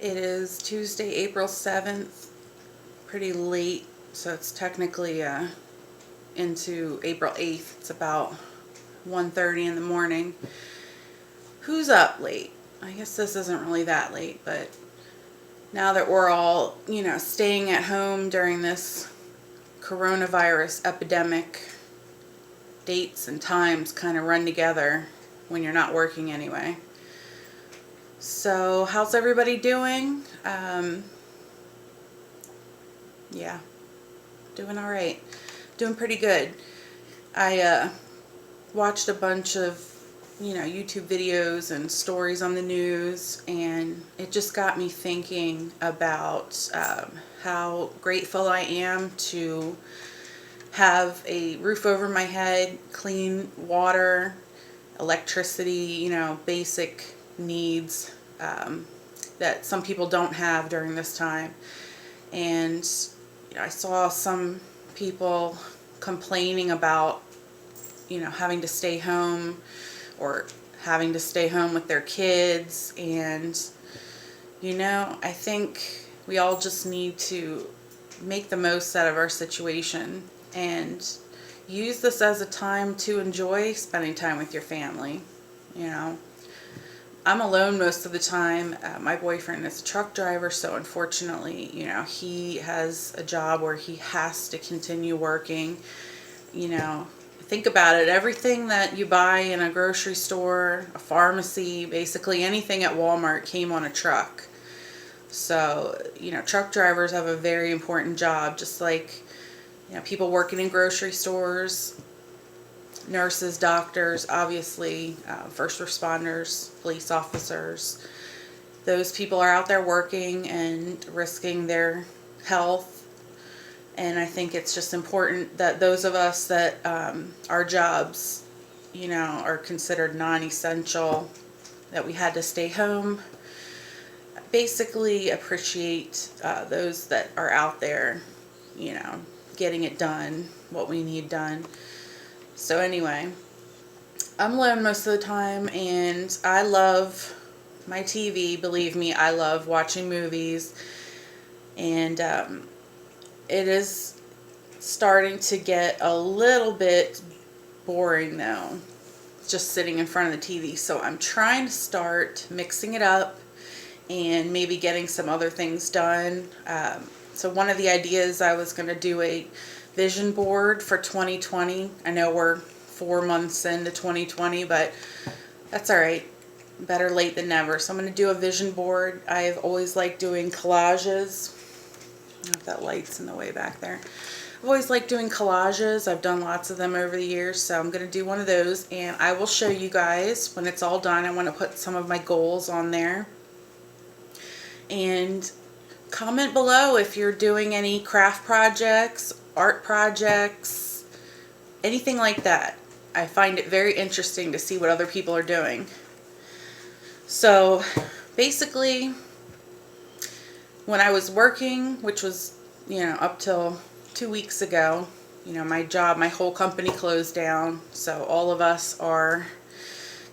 It is Tuesday, April 7th, pretty late, so it's technically into April 8th. It's about 1:30 in the morning. Who's up late? I guess this isn't really that late, but now that we're all, staying at home during this coronavirus epidemic, dates and times kind of run together when you're not working anyway. So, how's everybody doing? Yeah, doing all right. Doing pretty good. I watched a bunch of, YouTube videos and stories on the news, and it just got me thinking about how grateful I am to have a roof over my head, clean water, electricity, basic needs that some people don't have during this time. And I saw some people complaining about, having to stay home or having to stay home with their kids. And, I think we all just need to make the most out of our situation and use this as a time to enjoy spending time with your family. I'm alone most of the time. My boyfriend is a truck driver, so unfortunately, he has a job where he has to continue working. Think about it. Everything that you buy in a grocery store, a pharmacy, basically anything at Walmart came on a truck. So, truck drivers have a very important job, just like, people working in grocery stores, nurses, doctors, obviously, first responders, police officers. Those people are out there working and risking their health. And I think it's just important that those of us that our jobs, are considered non-essential, that we had to stay home, basically appreciate those that are out there, getting it done, what we need done. So anyway, I'm alone most of the time, and I love my TV. Believe me, I love watching movies, and it is starting to get a little bit boring though, just sitting in front of the TV. So I'm trying to start mixing it up and maybe getting some other things done. So one of the ideas, I was going to do a vision board for 2020. I know we're 4 months into 2020, but that's all right. Better late than never. So I'm going to do a vision board. I've always liked doing collages. I don't know if that light's in the way back there. I've always liked doing collages. I've done lots of them over the years, so I'm going to do one of those, and I will show you guys when it's all done. I want to put some of my goals on there. And comment below if you're doing any craft projects, art projects, anything like that. I find it very interesting to see what other people are doing. So basically, when I was working, which was, up till 2 weeks ago, my job, my whole company closed down. So all of us are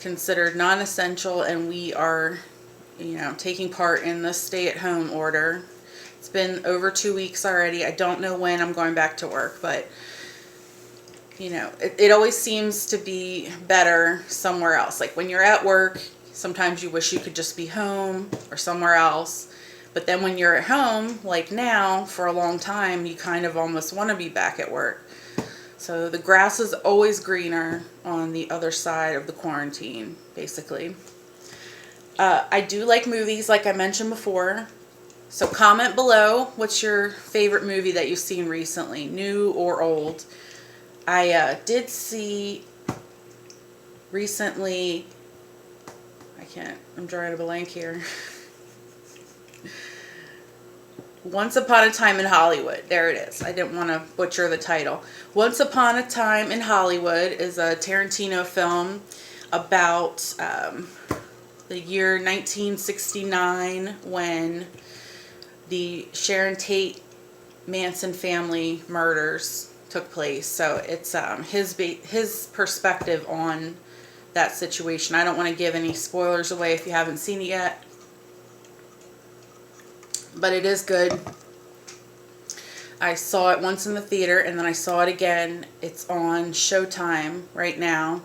considered non-essential, and we are, taking part in the stay-at-home order. It's been over 2 weeks already. I don't know when I'm going back to work, but, it always seems to be better somewhere else. Like when you're at work, sometimes you wish you could just be home or somewhere else. But then when you're at home, like now, for a long time, you kind of almost want to be back at work. So the grass is always greener on the other side of the quarantine, basically. I do like movies, like I mentioned before. So comment below, what's your favorite movie that you've seen recently, new or old? I did see recently, I'm drawing a blank here. Once Upon a Time in Hollywood. There it is. I didn't want to butcher the title. Once Upon a Time in Hollywood is a Tarantino film about the year 1969 when the Sharon Tate Manson family murders took place. So it's his perspective on that situation. I don't want to give any spoilers away if you haven't seen it yet. but it is good. I saw it once in the theater, and then I saw it again. It's on Showtime right now.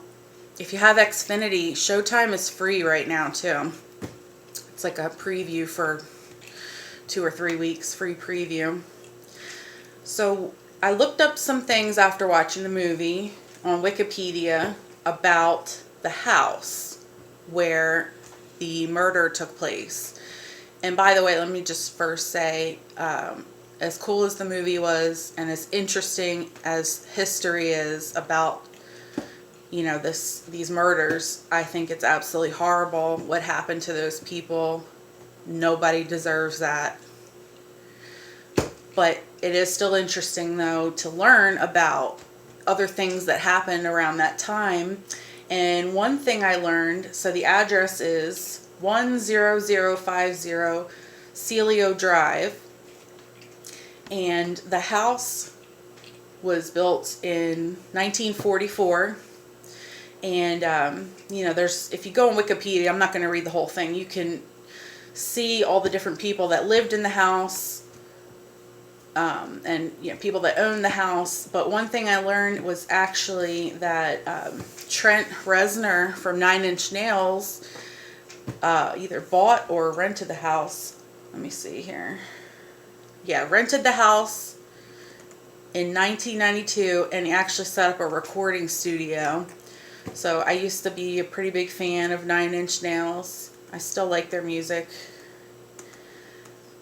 If you have Xfinity, Showtime is free right now too. It's like a preview for 2 or 3 weeks, free preview. So I looked up some things after watching the movie on Wikipedia about the house where the murder took place. And by the way, let me just first say, as cool as the movie was and as interesting as history is about, you know, these murders, I think it's absolutely horrible what happened to those people. Nobody deserves that. But it is still interesting, though, to learn about other things that happened around that time. And one thing I learned, so the address is 10050 Celio Drive. And the house was built in 1944. And, you know, if you go on Wikipedia, I'm not going to read the whole thing. You can see all the different people that lived in the house. And you know, people that owned the house. But one thing I learned was actually that Trent Reznor from Nine Inch Nails either bought or rented the house. Let me see here. Yeah, rented the house in 1992, and he actually set up a recording studio. So I used to be a pretty big fan of Nine Inch Nails. I still like their music.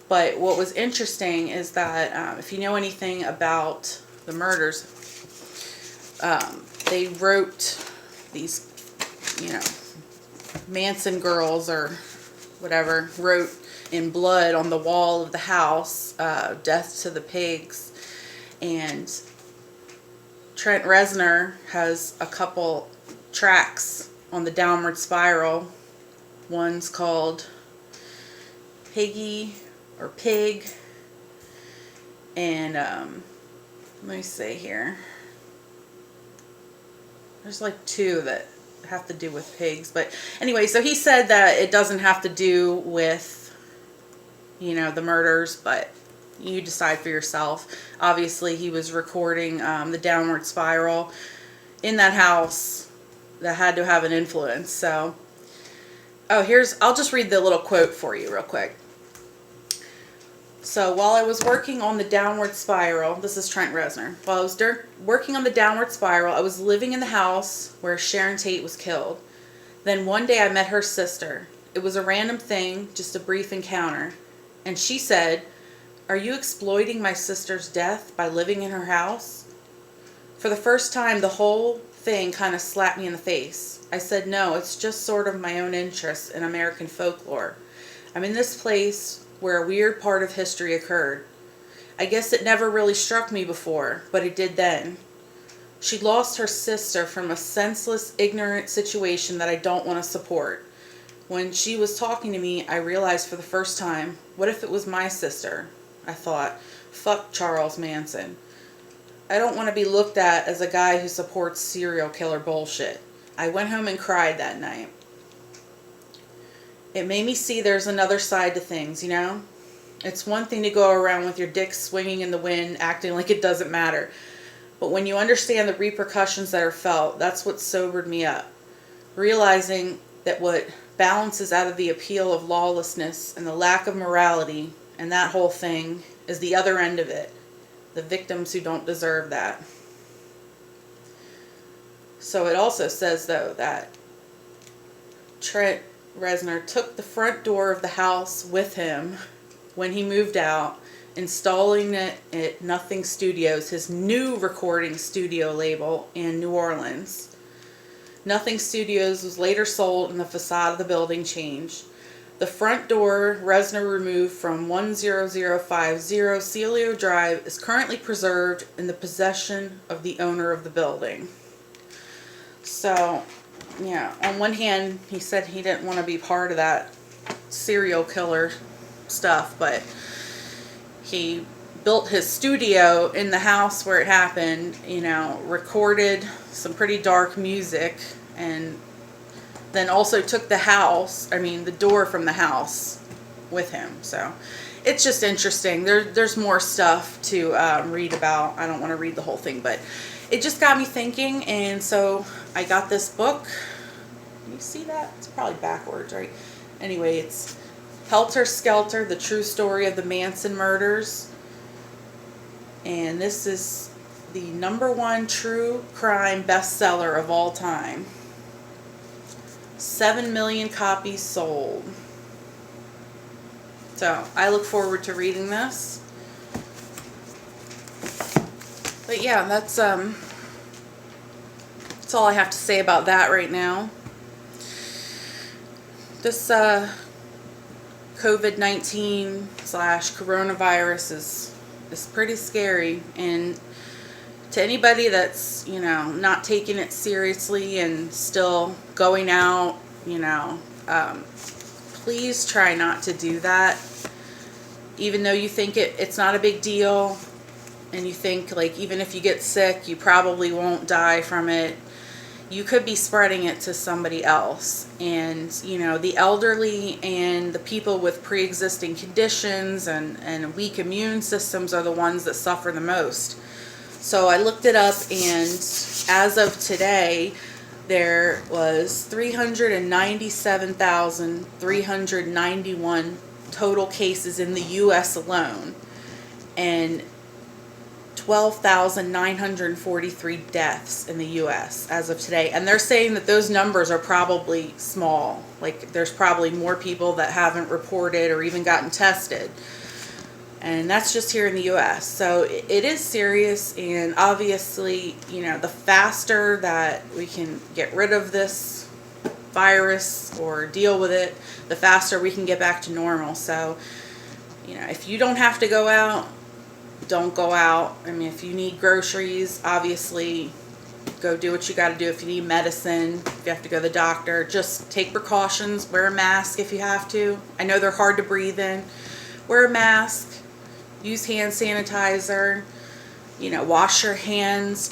But what was interesting is that if you know anything about the murders, they wrote these, you know, Manson girls or whatever, wrote in blood on the wall of the house, "Death to the pigs." And Trent Reznor has a couple tracks on the Downward Spiral. One's called Piggy or Pig, and let me see here. There's like 2 that have to do with pigs, but anyway, so he said that it doesn't have to do with, you know, the murders, but you decide for yourself. Obviously, he was recording the Downward Spiral in that house. That had to have an influence. So, I'll just read the little quote for you real quick. So while I was working on the Downward Spiral, this is Trent Reznor. While I was working on the Downward Spiral, I was living in the house where Sharon Tate was killed. Then one day I met her sister. It was a random thing, just a brief encounter. And she said, "Are you exploiting my sister's death by living in her house?" For the first time, the whole thing kind of slapped me in the face. I said, "No, it's just sort of my own interest in American folklore. I'm in this place where a weird part of history occurred. I guess it never really struck me before, but it did then. She lost her sister from a senseless, ignorant situation that I don't want to support. When she was talking to me, I realized for the first time, what if it was my sister? I thought, fuck Charles Manson. I don't want to be looked at as a guy who supports serial killer bullshit. I went home and cried that night. It made me see there's another side to things, you know? It's one thing to go around with your dick swinging in the wind, acting like it doesn't matter. But when you understand the repercussions that are felt, that's what sobered me up. Realizing that what balances out of the appeal of lawlessness and the lack of morality and that whole thing is the other end of it. The victims who don't deserve that." So it also says, though, that Trent Reznor took the front door of the house with him when he moved out, installing it at Nothing Studios, his new recording studio label in New Orleans. Nothing Studios was later sold and the facade of the building changed. The front door Reznor removed from 10050 Celio Drive is currently preserved in the possession of the owner of the building. So, yeah, on one hand, he said he didn't want to be part of that serial killer stuff, but he built his studio in the house where it happened, you know, recorded some pretty dark music, and then also took the door from the house with him. So it's just interesting. There's more stuff to read about. I don't want to read the whole thing, but it just got me thinking, and so I got this book. Can you see that? It's probably backwards, right? Anyway, it's Helter Skelter, The True Story of the Manson Murders. And this is the #1 true crime bestseller of all time. 7 million copies sold. So I look forward to reading this. But yeah, that's all I have to say about that right now. This COVID-19 / coronavirus is pretty scary, and to anybody that's, you know, not taking it seriously and still going out, you know, please try not to do that. Even though you think it's not a big deal, and you think, like, even if you get sick, you probably won't die from it, you could be spreading it to somebody else. And, you know, the elderly and the people with pre-existing conditions and weak immune systems are the ones that suffer the most. So I looked it up, and as of today, there was 397,391 total cases in the U.S. alone, and 12,943 deaths in the U.S. as of today. And they're saying that those numbers are probably small. Like, there's probably more people that haven't reported or even gotten tested. And that's just here in the U.S. So it is serious, and obviously, you know, the faster that we can get rid of this virus or deal with it, the faster we can get back to normal. So, you know, if you don't have to go out, don't go out. I mean, if you need groceries, obviously go do what you got to do. If you need medicine, if you have to go to the doctor, just take precautions. Wear a mask if you have to. I know they're hard to breathe in. Wear a mask. Use hand sanitizer. You know, wash your hands.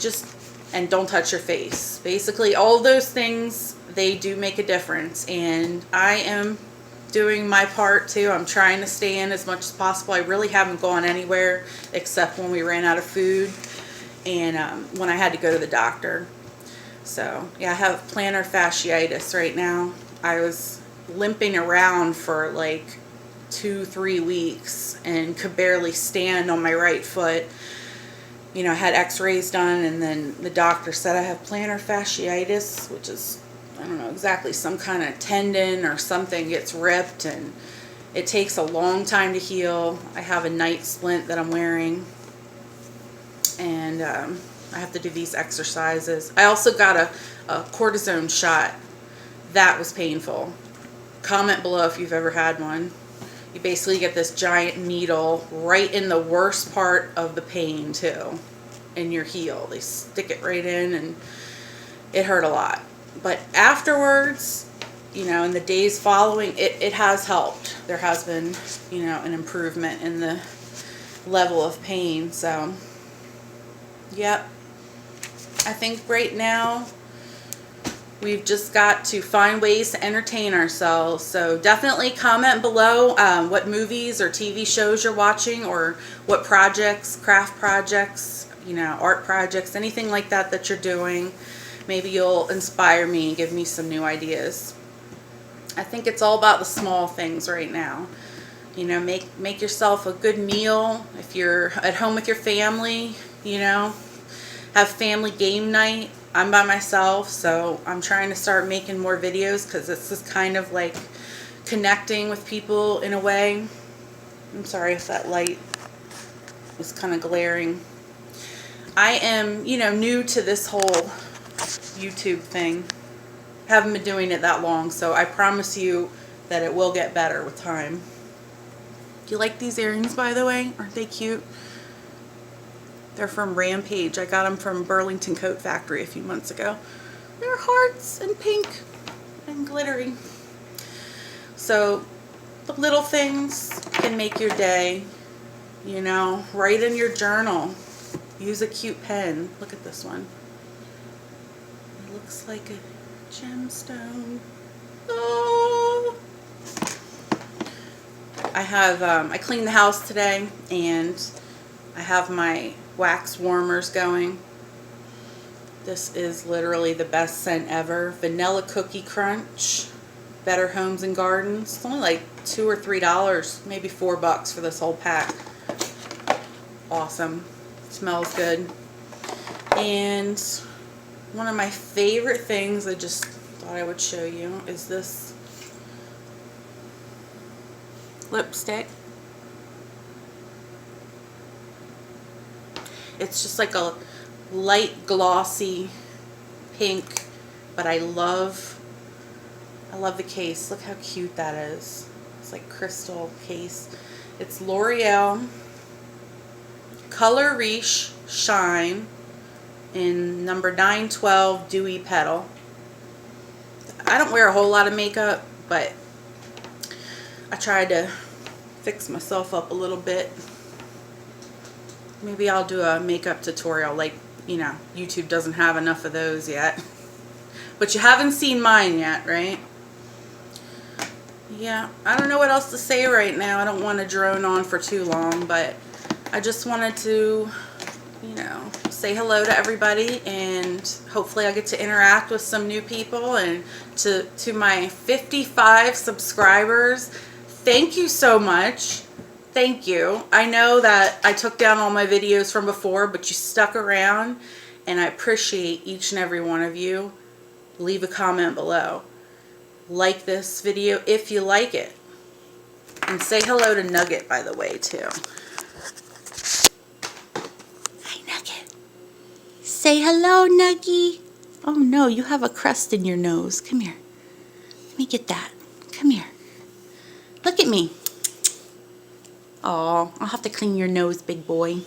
And don't touch your face. Basically, all those things, they do make a difference. And I am doing my part too. I'm trying to stay in as much as possible. I really haven't gone anywhere except when we ran out of food and when I had to go to the doctor. So yeah, I have plantar fasciitis right now. I was limping around for like 2-3 weeks and could barely stand on my right foot. You know, I had x-rays done, and then the doctor said I have plantar fasciitis, which is, I don't know exactly, some kind of tendon or something gets ripped, and it takes a long time to heal. I have a night splint that I'm wearing, and I have to do these exercises. I also got a cortisone shot. That was painful. Comment below if you've ever had one. You basically get this giant needle right in the worst part of the pain too, in your heel. They stick it right in, and it hurt a lot. But afterwards, you know, in the days following, it has helped. There has been, you know, an improvement in the level of pain. So, yep. I think right now we've just got to find ways to entertain ourselves. So definitely comment below what movies or TV shows you're watching, or what projects, craft projects, you know, art projects, anything like that that you're doing. Maybe you'll inspire me and give me some new ideas. I think it's all about the small things right now. You know, make yourself a good meal. If you're at home with your family, you know, have family game night. I'm by myself, so I'm trying to start making more videos because it's just kind of like connecting with people in a way. I'm sorry if that light was kind of glaring. I am, you know, new to this whole YouTube thing. Haven't been doing it that long, so I promise you that it will get better with time. Do you like these earrings, by the way? Aren't they cute? They're from Rampage. I got them from Burlington Coat Factory a few months ago. They're hearts and pink and glittery. So the little things can make your day. You know, write in your journal. Use a cute pen. Look at this one. It looks like a gemstone. Oh! I cleaned the house today, and I have my wax warmers going. This is literally the best scent ever. Vanilla Cookie Crunch, Better Homes and Gardens. It's only like $2 or $3, maybe $4 for this whole pack. Awesome. Smells good. And one of my favorite things I just thought I would show you is this lipstick. It's just like a light glossy pink, but I love the case. Look how cute that is. It's like crystal case. It's L'Oreal Color Riche Shine in number 912 Dewy Petal. I don't wear a whole lot of makeup, but I tried to fix myself up a little bit. Maybe I'll do a makeup tutorial, like, you know, YouTube doesn't have enough of those yet. But you haven't seen mine yet, right? Yeah, I don't know what else to say right now. I don't want to drone on for too long, but I just wanted to, you know, say hello to everybody, and hopefully I get to interact with some new people. And to my 55 subscribers, thank you so much. Thank you. I know that I took down all my videos from before, but you stuck around, and I appreciate each and every one of you. Leave a comment below. Like this video if you like it. And say hello to Nugget, by the way, too. Hi, Nugget. Say hello, Nuggy. Oh, no, you have a crust in your nose. Come here. Let me get that. Come here. Look at me. Oh, I'll have to clean your nose, big boy.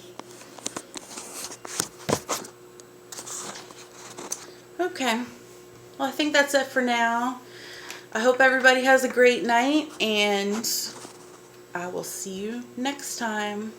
Okay. Well, I think that's it for now. I hope everybody has a great night, and I will see you next time.